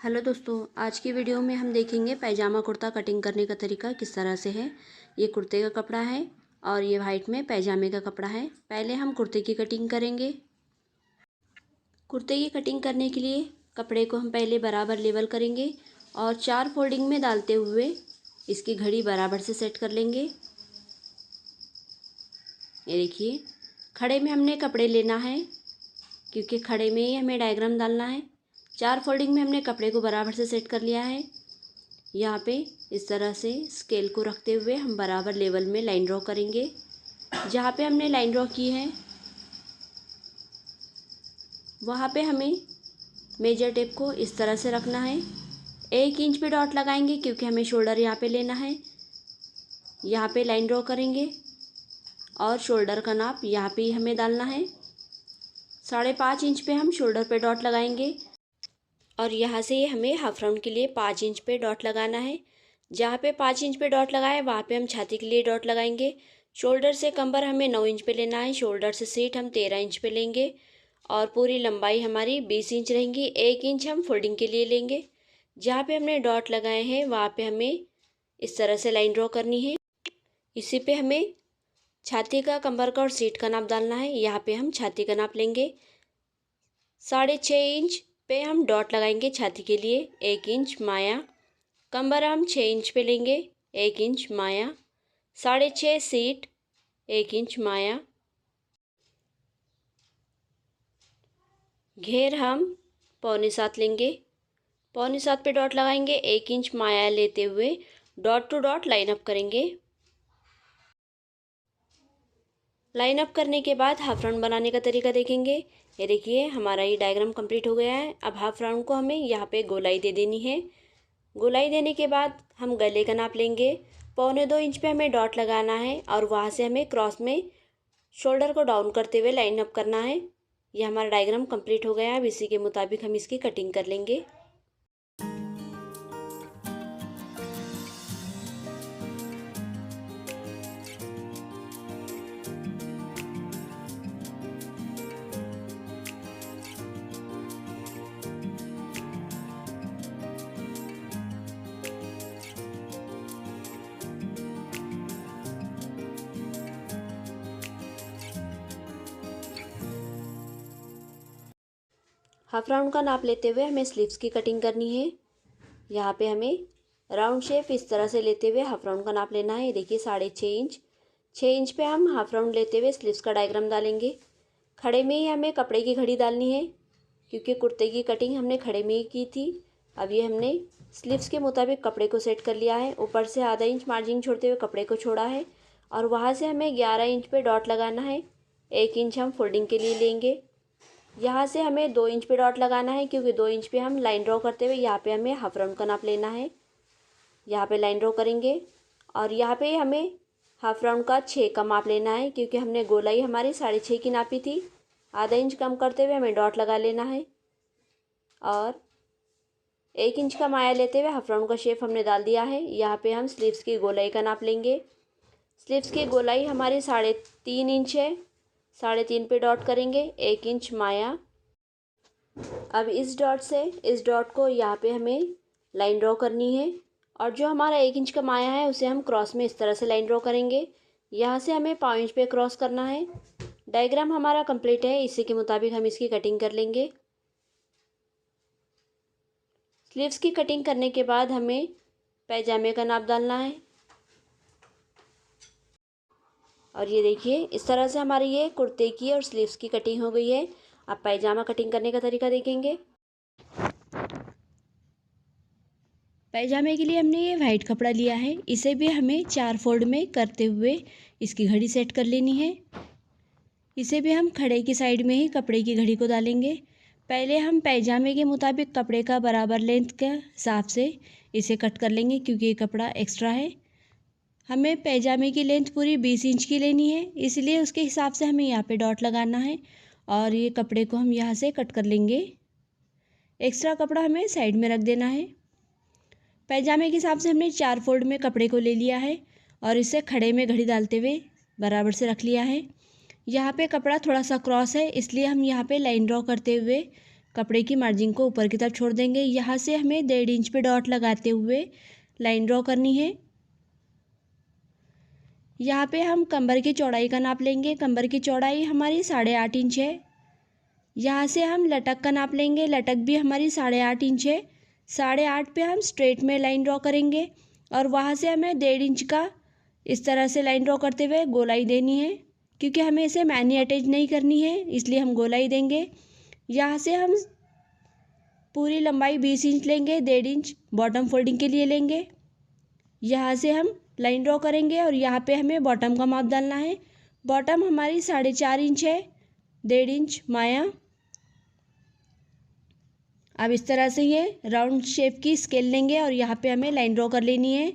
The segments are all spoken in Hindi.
हेलो दोस्तों, आज की वीडियो में हम देखेंगे पैजामा कुर्ता कटिंग करने का तरीका किस तरह से है। ये कुर्ते का कपड़ा है और ये वाइट में पैजामे का कपड़ा है। पहले हम कुर्ते की कटिंग करेंगे। कुर्ते की कटिंग करने के लिए कपड़े को हम पहले बराबर लेवल करेंगे और 4 फोल्डिंग में डालते हुए इसकी घड़ी बराबर से सेट कर लेंगे। ये देखिए, खड़े में हमने कपड़े लेना है क्योंकि खड़े में ही हमें डायग्राम डालना है। 4 फोल्डिंग में हमने कपड़े को बराबर से सेट कर लिया है। यहाँ पे इस तरह से स्केल को रखते हुए हम बराबर लेवल में लाइन ड्रॉ करेंगे। जहाँ पे हमने लाइन ड्रॉ की है वहाँ पे हमें मेजर टेप को इस तरह से रखना है। 1 इंच पे डॉट लगाएंगे क्योंकि हमें शोल्डर यहाँ पे लेना है। यहाँ पे लाइन ड्रॉ करेंगे और शोल्डर का नाप यहाँ पे ही हमें डालना है। 5.5 इंच पे हम शोल्डर पे डॉट लगाएंगे और यहाँ से हमें हाफ राउंड के लिए 5 इंच पे डॉट लगाना है। जहाँ पे 5 इंच पे डॉट लगाए वहाँ पे हम छाती के लिए डॉट लगाएंगे। शोल्डर से कमर हमें 9 इंच पे लेना है। शोल्डर से सीट हम 13 इंच पे लेंगे और पूरी लंबाई हमारी 20 इंच रहेंगी। 1 इंच हम फोल्डिंग के लिए लेंगे। जहाँ पे हमने डॉट लगाए हैं वहाँ पे हमें इस तरह से लाइन ड्रॉ करनी है। इसी पे हमें छाती का, कमर का और सीट का नाप डालना है। यहाँ पे हम छाती का नाप लेंगे। 6.5 इंच पे हम डॉट लगाएंगे छाती के लिए। 1 इंच माया। कमर हम 6 इंच पे लेंगे। 1 इंच माया। 6.5 सीट। 1 इंच माया। घेर हम 6.25 लेंगे। 6.25 पे डॉट लगाएंगे। 1 इंच माया लेते हुए dot to dot line up करेंगे। लाइन अप करने के बाद हाफ राउंड बनाने का तरीका देखेंगे। ये देखिए, हमारा ये डायग्राम कंप्लीट हो गया है। अब हाफ राउंड को हमें यहाँ पे गोलाई दे देनी है। गोलाई देने के बाद हम गले का नाप लेंगे। 1.25 इंच पे हमें डॉट लगाना है और वहाँ से हमें क्रॉस में शोल्डर को डाउन करते हुए लाइन अप करना है। ये हमारा डायग्राम कंप्लीट हो गया है। अब इसी के मुताबिक हम इसकी कटिंग कर लेंगे। हाफ राउंड का नाप लेते हुए हमें स्लीव्स की कटिंग करनी है। यहाँ पे हमें राउंड शेप इस तरह से लेते हुए हाफ राउंड का नाप लेना है। देखिए, 6.5 इंच। 6 इंच पे हम हाफ राउंड लेते हुए स्लीव्स का डायग्राम डालेंगे। खड़े में ही हमें कपड़े की घड़ी डालनी है क्योंकि कुर्ते की कटिंग हमने खड़े में ही की थी। अब ये हमने स्लीव्स के मुताबिक कपड़े को सेट कर लिया है। ऊपर से आधा इंच मार्जिन छोड़ते हुए कपड़े को छोड़ा है और वहाँ से हमें 11 इंच पे डॉट लगाना है। 1 इंच हम फोल्डिंग के लिए लेंगे। यहाँ से हमें 2 इंच पे डॉट लगाना है क्योंकि 2 इंच पे हम लाइन ड्रॉ करते हुए यहाँ पे हमें हाफ राउंड का नाप लेना है। यहाँ पे लाइन ड्रॉ करेंगे और यहाँ पे हमें हाफ राउंड का 6 का माप लेना है क्योंकि हमने गोलाई हमारी 6.5 की नापी थी। आधा इंच कम करते हुए हमें डॉट लगा लेना है और 1 इंच का माया लेते हुए हाफ राउंड का शेप हमने डाल दिया है। यहाँ पे हम स्लीव्स की गोलाई का नाप लेंगे। स्लीव्स की गोलाई हमारी 3.5 इंच है। 3.5 पे डॉट करेंगे। 1 इंच माया। अब इस डॉट से इस डॉट को यहाँ पे हमें लाइन ड्रॉ करनी है और जो हमारा 1 इंच का माया है उसे हम क्रॉस में इस तरह से लाइन ड्रॉ करेंगे। यहाँ से हमें 5 इंच पे क्रॉस करना है। डायग्राम हमारा कंप्लीट है। इसी के मुताबिक हम इसकी कटिंग कर लेंगे। स्लीव्स की कटिंग करने के बाद हमें पैजामे का नाप डालना है और ये देखिए, इस तरह से हमारी ये कुर्ते की और स्लीव्स की कटिंग हो गई है। अब पैजामा कटिंग करने का तरीका देखेंगे। पैजामे के लिए हमने ये वाइट कपड़ा लिया है। इसे भी हमें 4 फोल्ड में करते हुए इसकी घड़ी सेट कर लेनी है। इसे भी हम खड़े की साइड में ही कपड़े की घड़ी को डालेंगे। पहले हम पैजामे के मुताबिक कपड़े का बराबर लेंथ के हिसाब से इसे कट कर लेंगे क्योंकि ये कपड़ा एक्स्ट्रा है। हमें पैजामे की लेंथ पूरी 20 इंच की लेनी है, इसलिए उसके हिसाब से हमें यहाँ पे डॉट लगाना है और ये कपड़े को हम यहाँ से कट कर लेंगे। एक्स्ट्रा कपड़ा हमें साइड में रख देना है। पैजामे के हिसाब से हमने 4 फोल्ड में कपड़े को ले लिया है और इसे खड़े में घड़ी डालते हुए बराबर से रख लिया है। यहाँ पे कपड़ा थोड़ा सा क्रॉस है, इसलिए हम यहाँ पे लाइन ड्रॉ करते हुए कपड़े की मार्जिन को ऊपर की तरफ छोड़ देंगे। यहाँ से हमें 1.5 इंच पे डॉट लगाते हुए लाइन ड्रॉ करनी है। यहाँ पे हम कमर की चौड़ाई का नाप लेंगे। कमर की चौड़ाई हमारी 8.5 इंच है। यहाँ से हम लटक का नाप लेंगे। लटक भी हमारी 8.5 इंच है। 8.5 पे हम स्ट्रेट में लाइन ड्रॉ करेंगे और वहाँ से हमें 1.5 इंच का इस तरह से लाइन ड्रॉ करते हुए गोलाई देनी है, क्योंकि हमें इसे मैनी अटैच नहीं करनी है, इसलिए हम गोलाई देंगे। यहाँ से हम पूरी लंबाई 20 इंच लेंगे, 1.5 इंच बॉटम फोल्डिंग के लिए लेंगे। यहाँ से हम लाइन ड्रॉ करेंगे और यहाँ पे हमें बॉटम का माप डालना है। बॉटम हमारी 4.5 इंच है, 1.5 इंच माया। अब इस तरह से ये राउंड शेप की स्केल लेंगे और यहाँ पे हमें लाइन ड्रॉ कर लेनी है।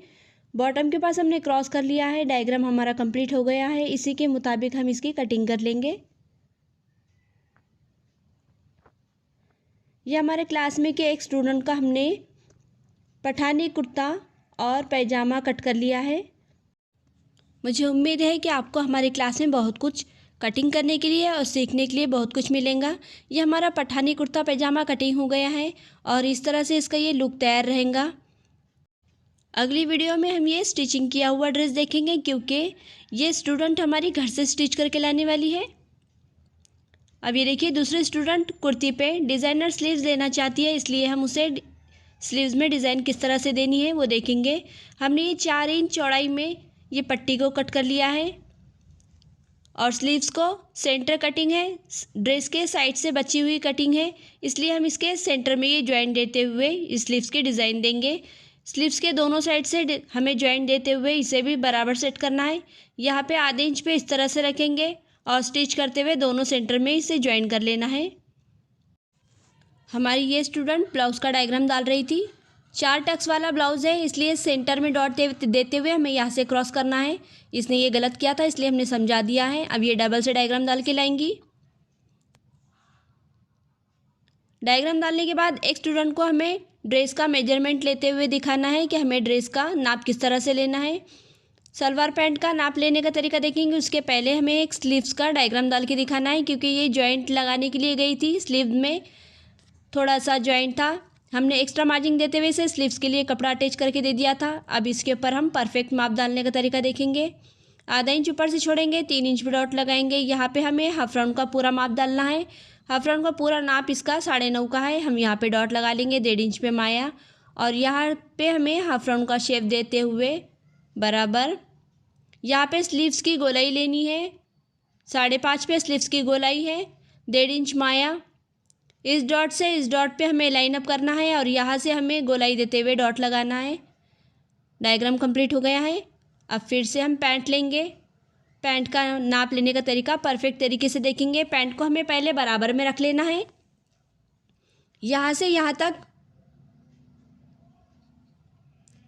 बॉटम के पास हमने क्रॉस कर लिया है। डायग्राम हमारा कंप्लीट हो गया है। इसी के मुताबिक हम इसकी कटिंग कर लेंगे। ये हमारे क्लास में के एक स्टूडेंट का हमने पठानी कुर्ता और पैजामा कट कर लिया है। मुझे उम्मीद है कि आपको हमारी क्लास में बहुत कुछ कटिंग करने के लिए और सीखने के लिए बहुत कुछ मिलेगा। ये हमारा पठानी कुर्ता पैजामा कटिंग हो गया है और इस तरह से इसका ये लुक तैयार रहेगा। अगली वीडियो में हम ये स्टिचिंग किया हुआ ड्रेस देखेंगे, क्योंकि ये स्टूडेंट हमारी घर से स्टिच करके लाने वाली है। अब ये देखिए, दूसरी स्टूडेंट कुर्ती पे डिज़ाइनर स्लीव्स लेना चाहती है, इसलिए हम उसे स्लीव्स में डिज़ाइन किस तरह से देनी है वो देखेंगे। हमने ये 4 इंच चौड़ाई में ये पट्टी को कट कर लिया है और स्लीव्स को सेंटर कटिंग है। ड्रेस के साइड से बची हुई कटिंग है, इसलिए हम इसके सेंटर में ये जॉइंट देते हुए इस स्लीव्स की डिज़ाइन देंगे। स्लीव्स के दोनों साइड से हमें जॉइंट देते हुए इसे भी बराबर सेट करना है। यहाँ पे आधे इंच पे इस तरह से रखेंगे और स्टिच करते हुए दोनों सेंटर में इसे जॉइन कर लेना है। हमारी ये स्टूडेंट ब्लाउज़ का डायग्राम डाल रही थी। 4 टक्स वाला ब्लाउज़ है, इसलिए सेंटर में डॉट देते हुए हमें यहाँ से क्रॉस करना है। इसने ये गलत किया था, इसलिए हमने समझा दिया है। अब ये डबल से डायग्राम डाल के लाएंगी। डायग्राम डालने के बाद एक स्टूडेंट को हमें ड्रेस का मेजरमेंट लेते हुए दिखाना है कि हमें ड्रेस का नाप किस तरह से लेना है। सलवार पैंट का नाप लेने का तरीका देखेंगे। उसके पहले हमें एक स्लीव्स का डायग्राम डाल के दिखाना है, क्योंकि ये जॉइंट लगाने के लिए गई थी। स्लीव में थोड़ा सा जॉइंट था, हमने एक्स्ट्रा मार्जिन देते हुए इसे स्लीव्स के लिए कपड़ा अटैच करके दे दिया था। अब इसके ऊपर हम परफेक्ट माप डालने का तरीका देखेंगे। आधा इंच ऊपर से छोड़ेंगे, 3 इंच पे डॉट लगाएंगे। यहाँ पे हमें हाफ राउंड का पूरा माप डालना है। हाफ राउंड का पूरा नाप इसका 9.5 का है। हम यहाँ पे डॉट लगा लेंगे, 1.5 इंच पे माया, और यहाँ पे हमें हाफ राउंड का शेप देते हुए बराबर यहाँ पे स्लीव्स की गोलाई लेनी है। 5.5 पे स्लीव्स की गोलाई है, 1.5 इंच माया। इस डॉट से इस डॉट पे हमें लाइन अप करना है और यहाँ से हमें गोलाई देते हुए डॉट लगाना है। डायग्राम कंप्लीट हो गया है। अब फिर से हम पैंट लेंगे। पैंट का नाप लेने का तरीका परफेक्ट तरीके से देखेंगे। पैंट को हमें पहले बराबर में रख लेना है। यहाँ से यहाँ तक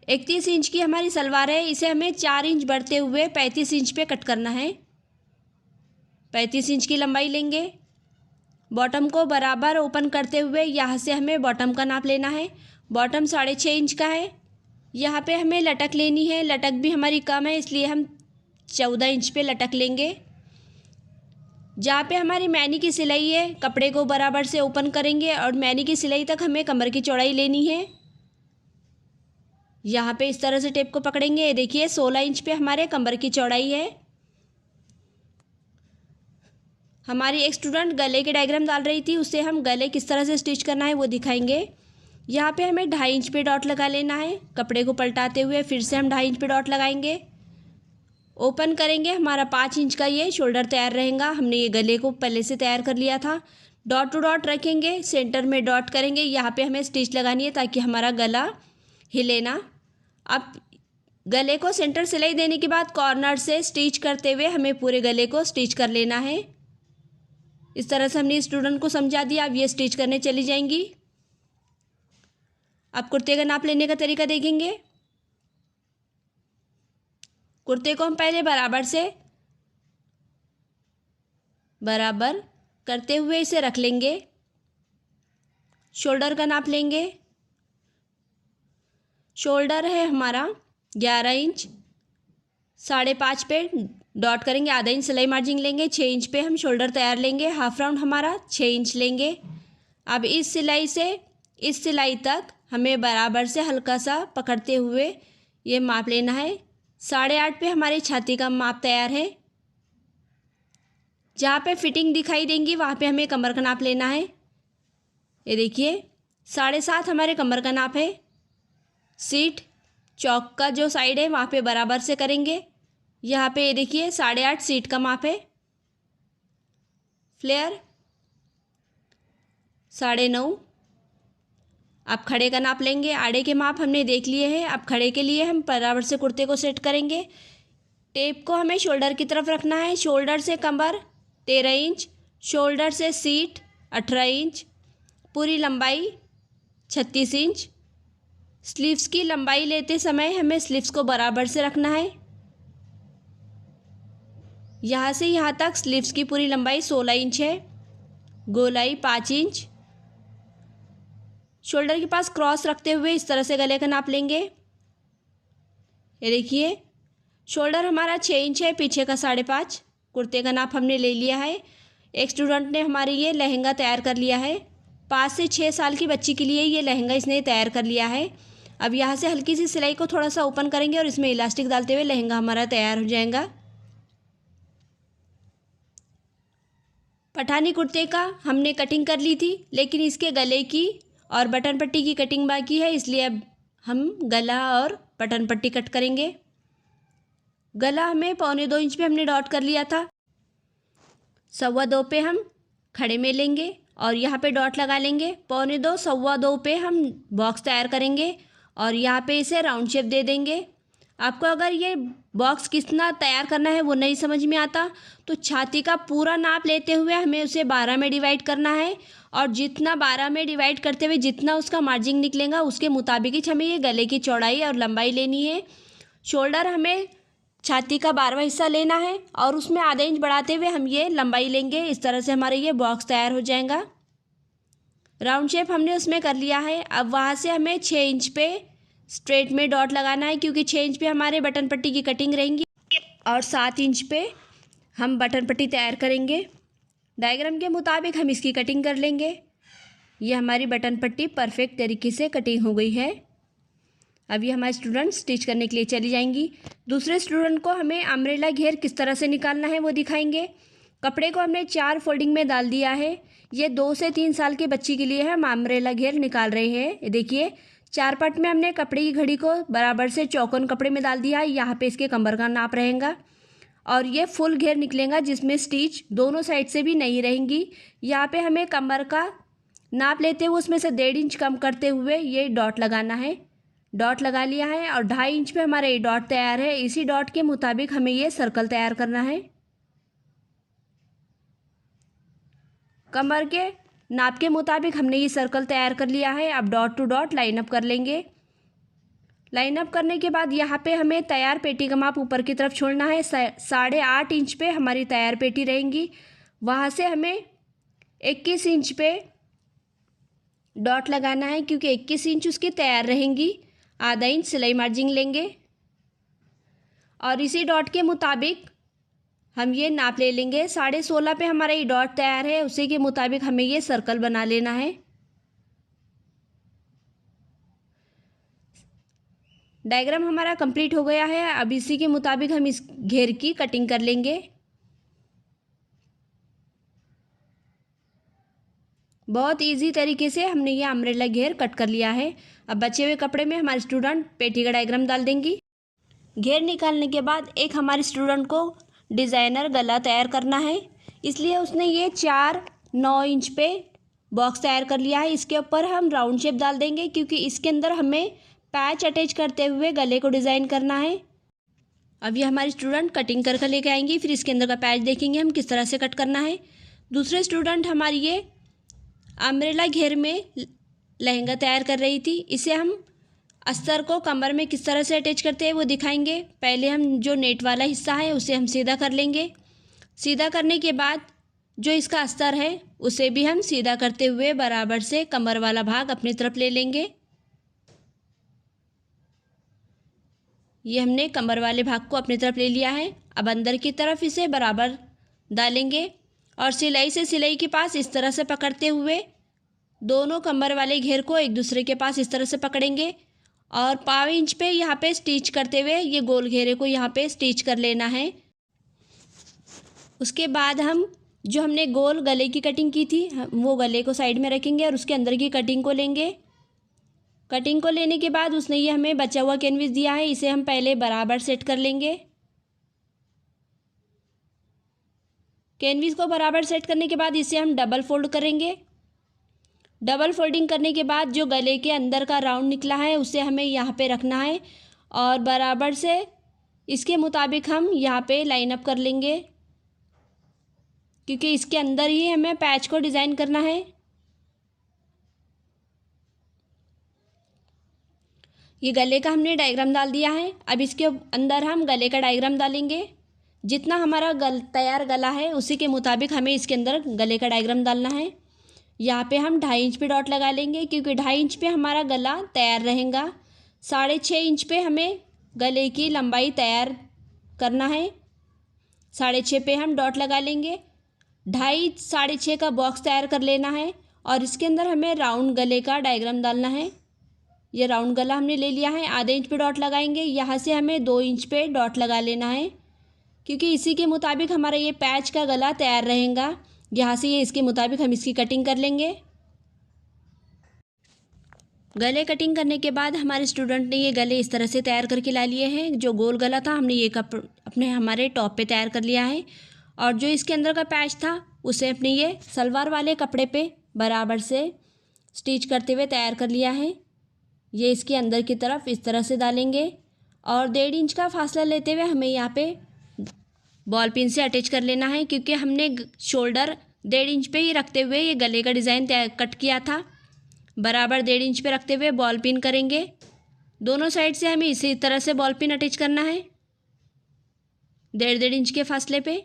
31 इंच की हमारी सलवार है। इसे हमें 4 इंच बढ़ते हुए 35 इंच पे कट करना है। 35 इंच की लंबाई लेंगे। बॉटम को बराबर ओपन करते हुए यहाँ से हमें बॉटम का नाप लेना है। बॉटम 6.5 इंच का है। यहाँ पे हमें लटक लेनी है। लटक भी हमारी कम है, इसलिए हम 14 इंच पे लटक लेंगे। जहाँ पे हमारी मैनी की सिलाई है, कपड़े को बराबर से ओपन करेंगे और मैनी की सिलाई तक हमें कमर की चौड़ाई लेनी है। यहाँ पे इस तरह से टेप को पकड़ेंगे। देखिए 16 इंच पे हमारे कमर की चौड़ाई है। हमारी एक स्टूडेंट गले के डायग्राम डाल रही थी, उसे हम गले किस तरह से स्टिच करना है वो दिखाएंगे। यहाँ पे हमें 2.5 इंच पे डॉट लगा लेना है। कपड़े को पलटाते हुए फिर से हम 2.5 इंच पे डॉट लगाएंगे। ओपन करेंगे, हमारा 5 इंच का ये शोल्डर तैयार रहेगा। हमने ये गले को पहले से तैयार कर लिया था। डॉट टू डॉट रखेंगे, सेंटर में डॉट करेंगे। यहाँ पे हमें स्टिच लगानी है ताकि हमारा गला हिले ना। अब गले को सेंटर सिलाई देने के बाद कॉर्नर से स्टिच करते हुए हमें पूरे गले को स्टिच कर लेना है। इस तरह से हमने स्टूडेंट को समझा दिया। अब ये स्टिच करने चली जाएंगी। अब कुर्ते का नाप लेने का तरीका देखेंगे। कुर्ते को हम पहले बराबर करते हुए इसे रख लेंगे। शोल्डर का नाप लेंगे। शोल्डर है हमारा 11 इंच। 5.5 पे डॉट करेंगे, आधा इंच सिलाई मार्जिन लेंगे। 6 इंच पे हम शोल्डर तैयार लेंगे। हाफ राउंड हमारा 6 इंच लेंगे। अब इस सिलाई से इस सिलाई तक हमें बराबर से हल्का सा पकड़ते हुए ये माप लेना है। 8.5 पे हमारी छाती का माप तैयार है। जहाँ पे फिटिंग दिखाई देंगी वहाँ पे हमें कमर का नाप लेना है। ये देखिए 7.5 हमारे कमर का नाप है। सीट चौक का जो साइड है वहाँ पे बराबर से करेंगे। यहाँ पे ये देखिए 8.5 सीट का माप है। फ्लेयर 9.5। अब खड़े का नाप लेंगे। आड़े के माप हमने देख लिए हैं। अब खड़े के लिए हम बराबर से कुर्ते को सेट करेंगे। टेप को हमें शोल्डर की तरफ रखना है। शोल्डर से कमर 13 इंच, शोल्डर से सीट 18 इंच, पूरी लंबाई 36 इंच। स्लीव्स की लंबाई लेते समय हमें स्लीव्स को बराबर से रखना है। यहाँ से यहाँ तक स्लीव्स की पूरी लंबाई 16 इंच है, गोलाई 5 इंच। शोल्डर के पास क्रॉस रखते हुए इस तरह से गले का नाप लेंगे। ये देखिए शोल्डर हमारा 6 इंच है, पीछे का 5.5। कुर्ते का नाप हमने ले लिया है। एक स्टूडेंट ने हमारे ये लहंगा तैयार कर लिया है। 5 से 6 साल की बच्ची के लिए ये लहंगा इसने तैयार कर लिया है। अब यहाँ से हल्की सी सिलाई को थोड़ा सा ओपन करेंगे और इसमें इलास्टिक डालते हुए लहंगा हमारा तैयार हो जाएगा। पठानी कुर्ते का हमने कटिंग कर ली थी, लेकिन इसके गले की और बटन पट्टी की कटिंग बाकी है, इसलिए अब हम गला और बटन पट्टी कट करेंगे। गला हमें 1.25 इंच पे हमने डॉट कर लिया था। 2.25 पे हम खड़े में लेंगे और यहाँ पे डॉट लगा लेंगे। 1.25 2.25 पे हम बॉक्स तैयार करेंगे और यहाँ पे इसे राउंड शेप दे देंगे। आपको अगर ये बॉक्स कितना तैयार करना है वो नहीं समझ में आता तो छाती का पूरा नाप लेते हुए हमें उसे 12 में डिवाइड करना है और जितना 12 में डिवाइड करते हुए जितना उसका मार्जिन निकलेगा उसके मुताबिक ही हमें ये गले की चौड़ाई और लंबाई लेनी है। शोल्डर हमें छाती का 12वां हिस्सा लेना है और उसमें आधा इंच बढ़ाते हुए हम ये लंबाई लेंगे। इस तरह से हमारा ये बॉक्स तैयार हो जाएगा। राउंड शेप हमने उसमें कर लिया है। अब वहाँ से हमें 6 इंच पे स्ट्रेट में डॉट लगाना है, क्योंकि 6 इंच पे हमारे बटन पट्टी की कटिंग रहेंगी और 7 इंच पे हम बटन पट्टी तैयार करेंगे। डायग्राम के मुताबिक हम इसकी कटिंग कर लेंगे। ये हमारी बटन पट्टी परफेक्ट तरीके से कटिंग हो गई है। अब ये हमारे स्टूडेंट स्टिच करने के लिए चली जाएंगी। दूसरे स्टूडेंट को हमें अम्ब्रेला घेर किस तरह से निकालना है वो दिखाएंगे। कपड़े को हमने 4 फोल्डिंग में डाल दिया है। ये 2 से 3 साल की बच्ची के लिए हम अम्ब्रेला घेर निकाल रहे हैं। देखिए 4 पार्ट में हमने कपड़े की घड़ी को बराबर से चौकोन कपड़े में डाल दिया है। यहाँ पे इसके कमर का नाप रहेगा और ये फुल घेर निकलेगा जिसमें स्टिच दोनों साइड से भी नहीं रहेंगी। यहाँ पे हमें कमर का नाप लेते हुए उसमें से 1.5 इंच कम करते हुए ये डॉट लगाना है। डॉट लगा लिया है और 2.5 इंच पे हमारा ये डॉट तैयार है। इसी डॉट के मुताबिक हमें ये सर्कल तैयार करना है। कमर के नाप के मुताबिक हमने ये सर्कल तैयार कर लिया है। अब dot to dot line up कर लेंगे। लाइन अप करने के बाद यहाँ पे हमें तैयार पेटी का माप ऊपर की तरफ छोड़ना है। 8.5 इंच पे हमारी तैयार पेटी रहेंगी। वहाँ से हमें 21 इंच पे डॉट लगाना है, क्योंकि 21 इंच उसकी तैयार रहेंगी। आधा इंच सिलाई मार्जिन लेंगे और इसी डॉट के मुताबिक हम ये नाप ले लेंगे। 16.5 पे हमारा ये डॉट तैयार है, उसी के मुताबिक हमें ये सर्कल बना लेना है। डायग्राम हमारा कंप्लीट हो गया है। अब इसी के मुताबिक हम इस घेर की कटिंग कर लेंगे। बहुत इजी तरीके से हमने ये अम्ब्रेला घेर कट कर लिया है। अब बचे हुए कपड़े में हमारे स्टूडेंट पेटी का डायग्राम डाल देंगी। घेर निकालने के बाद एक हमारे स्टूडेंट को डिज़ाइनर गला तैयार करना है, इसलिए उसने ये 4-9 इंच पे बॉक्स तैयार कर लिया है। इसके ऊपर हम राउंड शेप डाल देंगे, क्योंकि इसके अंदर हमें पैच अटैच करते हुए गले को डिज़ाइन करना है। अब ये हमारे स्टूडेंट कटिंग कर लेके आएंगी, फिर इसके अंदर का पैच देखेंगे हम किस तरह से कट करना है। दूसरे स्टूडेंट हमारी ये अम्ब्रेला घेर में लहंगा तैयार कर रही थी। इसे हम अस्तर को कमर में किस तरह से अटैच करते हैं वो दिखाएंगे। पहले हम जो नेट वाला हिस्सा है उसे हम सीधा कर लेंगे। सीधा करने के बाद जो इसका अस्तर है उसे भी हम सीधा करते हुए बराबर से कमर वाला भाग अपनी तरफ ले लेंगे। ये हमने कमर वाले भाग को अपनी तरफ ले लिया है। अब अंदर की तरफ इसे बराबर डालेंगे और सिलाई से सिलाई के पास इस तरह से पकड़ते हुए दोनों कमर वाले घेर को एक दूसरे के पास इस तरह से पकड़ेंगे और पाव इंच पे यहाँ पे स्टिच करते हुए ये गोल घेरे को यहाँ पे स्टिच कर लेना है। उसके बाद हम जो हमने गोल गले की कटिंग की थी वो गले को साइड में रखेंगे और उसके अंदर की कटिंग को लेंगे। कटिंग को लेने के बाद उसने ये हमें बचा हुआ कैनविस दिया है, इसे हम पहले बराबर सेट कर लेंगे। कैनविस को बराबर सेट करने के बाद इसे हम डबल फोल्ड करेंगे। डबल फोल्डिंग करने के बाद जो गले के अंदर का राउंड निकला है उसे हमें यहाँ पे रखना है और बराबर से इसके मुताबिक हम यहाँ पे लाइन अप कर लेंगे, क्योंकि इसके अंदर ही हमें पैच को डिज़ाइन करना है। ये गले का हमने डायग्राम डाल दिया है। अब इसके अंदर हम गले का डायग्राम डालेंगे। जितना हमारा तैयार गला है उसी के मुताबिक हमें इसके अंदर गले का डायग्राम डालना है। यहाँ पे हम 2.5 इंच पे डॉट लगा लेंगे, क्योंकि 2.5 इंच पे हमारा गला तैयार रहेगा। 6.5 इंच पे हमें गले की लंबाई तैयार करना है। 6.5 पे हम डॉट लगा लेंगे। 2.5 6.5 का बॉक्स तैयार कर लेना है और इसके अंदर हमें राउंड गले का डायग्राम डालना है। ये राउंड गला हमने ले लिया है। आधे इंच पे डॉट लगाएंगे। यहाँ से हमें 2 इंच पे डॉट लगा लेना है, क्योंकि इसी के मुताबिक हमारा ये पैच का गला तैयार रहेगा। यहाँ से ये इसके मुताबिक हम इसकी कटिंग कर लेंगे। गले कटिंग करने के बाद हमारे स्टूडेंट ने ये गले इस तरह से तैयार करके ला लिए हैं। जो गोल गला था हमने ये अपने हमारे टॉप पे तैयार कर लिया है और जो इसके अंदर का पैच था उसे अपने ये सलवार वाले कपड़े पे बराबर से स्टिच करते हुए तैयार कर लिया है। ये इसके अंदर की तरफ इस तरह से डालेंगे और 1.5 इंच का फासला लेते हुए हमें यहाँ पे बॉल पिन से अटैच कर लेना है, क्योंकि हमने शोल्डर 1.5 इंच पे ही रखते हुए ये गले का डिज़ाइन कट किया था। बराबर 1.5 इंच पे रखते हुए बॉल पिन करेंगे। दोनों साइड से हमें इसी तरह से बॉल पिन अटैच करना है 1.5 इंच के फासले पे।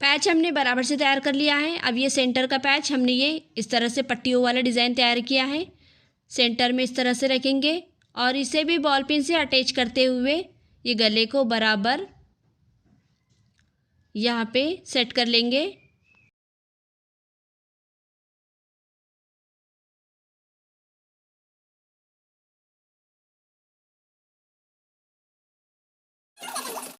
पैच हमने बराबर से तैयार कर लिया है। अब ये सेंटर का पैच हमने ये इस तरह से पट्टियों वाला डिज़ाइन तैयार किया है। सेंटर में इस तरह से रखेंगे और इसे भी बॉल पिन से अटैच करते हुए ये गले को बराबर यहाँ पे सेट कर लेंगे।